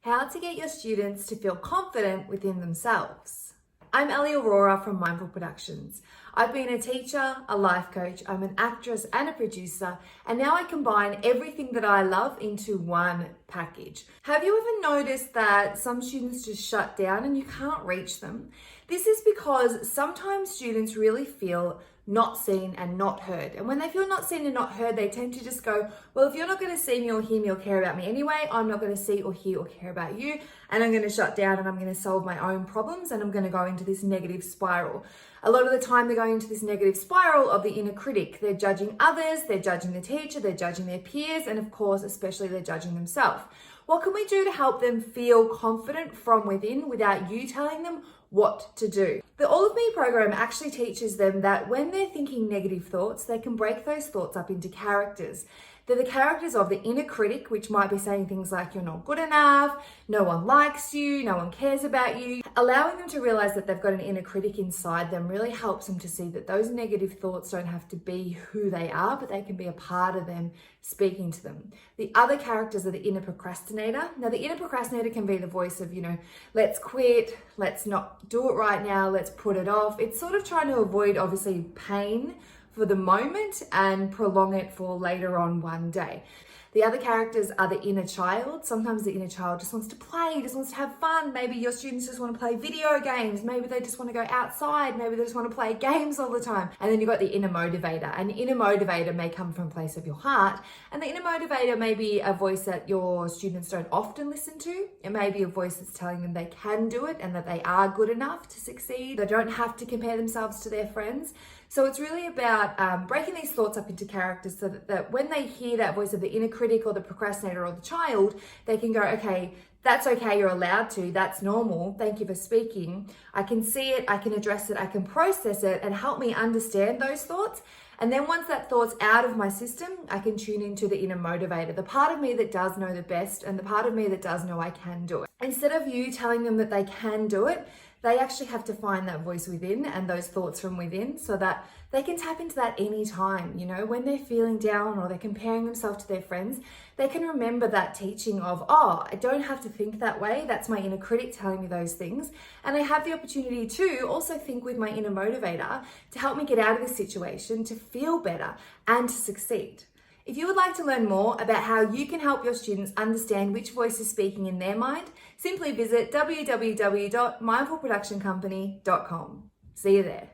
How to get your students to feel confident within themselves. I'm Ellie Aurora from Mindful Productions. I've been a teacher, a life coach, I'm an actress and a producer, and now I combine everything that I love into one package. Have you ever noticed that some students just shut down and you can't reach them? This is because sometimes students really feel not seen and not heard. And when they feel not seen and not heard, they tend to just go, well, if you're not going to see me or hear me or care about me anyway, I'm not going to see or hear or care about you. And I'm going to shut down and I'm going to solve my own problems and I'm going to go into this negative spiral. A lot of the time they're going into this negative spiral of the inner critic. They're judging others, they're judging the teacher, they're judging their peers, and of course, especially they're judging themselves. What can we do to help them feel confident from within without you telling them what to do? The All of Me program actually teaches them that when they're thinking negative thoughts, they can break those thoughts up into characters. They're the characters of the inner critic, which might be saying things like, you're not good enough, no one likes you, no one cares about you. Allowing them to realize that they've got an inner critic inside them really helps them to see that those negative thoughts don't have to be who they are, but they can be a part of them speaking to them. The other characters are the inner procrastinator. Now, the inner procrastinator can be the voice of, let's quit, let's not do it right now, let's put it off. It's sort of trying to avoid, obviously, pain for the moment and prolong it for later on one day. The other characters are the inner child. Sometimes the inner child just wants to play, just wants to have fun. Maybe your students just want to play video games. Maybe they just want to go outside. Maybe they just want to play games all the time. And then you've got the inner motivator. An inner motivator may come from a place of your heart. And the inner motivator may be a voice that your students don't often listen to. It may be a voice that's telling them they can do it and that they are good enough to succeed. They don't have to compare themselves to their friends. So it's really about breaking these thoughts up into characters so that when they hear that voice of the inner critic or the procrastinator or the child, they can go, okay, that's okay, you're allowed to, that's normal, thank you for speaking. I can see it, I can address it, I can process it and help me understand those thoughts. And then once that thought's out of my system, I can tune into the inner motivator, the part of me that does know the best and the part of me that does know I can do it. Instead of you telling them that they can do it, they actually have to find that voice within and those thoughts from within so that they can tap into that anytime. When they're feeling down or they're comparing themselves to their friends, they can remember that teaching of, oh, I don't have to think that way. That's my inner critic telling me those things. And I have the opportunity to also think with my inner motivator to help me get out of this situation, to feel better and to succeed. If you would like to learn more about how you can help your students understand which voice is speaking in their mind, simply visit www.mindfulproductioncompany.com. See you there.